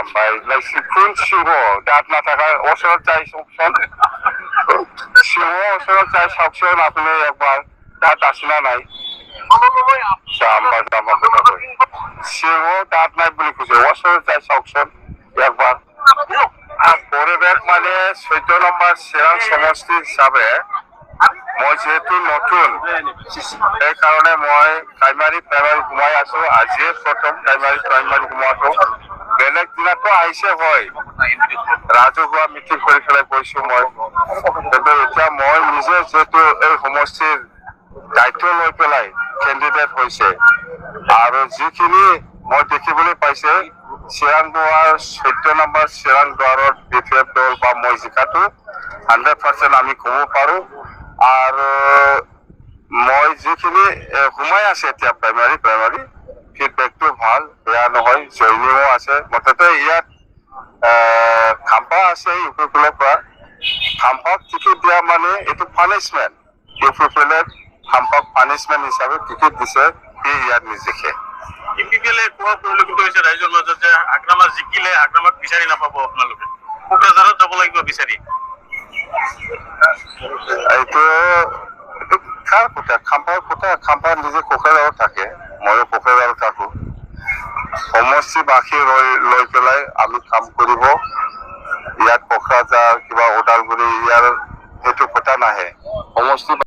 ওমফাय सिखुन सिंह दाद नाथाका ওচৰত যাই চাওকচোন সিংহ ওচৰত যাই চাওকচোন আপুনি একবাৰ দাঁত আছে না নাই সিংহ দাঁত নাই বুলি কৈছে ওচৰত যাই চাওকচোন একবাৰ পৰিৱেশ মানে 14 নম্বৰ চিৰাং সমষ্টি হিচাপে মই যেহেতু নতুন সেইকাৰণে মই প্ৰাইমাৰী সোমাই আছো আজিয়ে প্ৰথম প্ৰাইমাৰী সোমোৱাটো বেলেগ দিনাতো আহিছে হয় ৰাজহুৱা মিটিং কৰি পেলাই গৈছো মই কিন্তু এতিয়া মই নিজে যেহেতু এই সমষ্টিৰ দায়িত্ব লৈ পেলাই কেণ্ডিডেট হৈছে আৰু যিখিনি মই দেখিবলৈ পাইছে চিৰাং দুৱাৰ 14 নম্বৰ চিৰাং দুৱাৰৰ বিপেড দল বা মই জিকাটো 100% আমি ক'ব পাৰো আৰু মই যিখিনি সোমাই আছে এতিয়া প্ৰাইমাৰী ফিডবেকটো ভাল বেয়া নহয় জইনিংও আছে মুঠতে ইয়াত খাম্পা আছে ইউপিপিএলৰ পৰা খাম্পাক টিকেট দিয়া মানে এইটো পানিছমেণ্ট ইউপিপিএলে খাম্পাক পানিছমেণ্ট হিচাপে টিকেট দিছে সি ইয়াত নিজিকে ইউপিপিএলে কোৱা পৰিলক্ষিত হৈছে ৰাইজৰ মাজত যে আগ্ৰামা জিকিলে আগ্ৰামাক বিচাৰি নাপাব আপোনালোকে কোকৰাঝাৰত যাব লাগিব বিচাৰি এইটো কাৰ কথা খাম্পা নিজে কোকৰাঝাৰত থাকে ময়ো কোকৰাঝাৰত থাকো সমষ্টিবাসী লৈ পেলাই আমি কাম কৰিব ইয়াত কোকৰাঝাৰ কিবা ওদালগুৰি ইয়াৰ সেইটো কথা নাহে সমষ্টি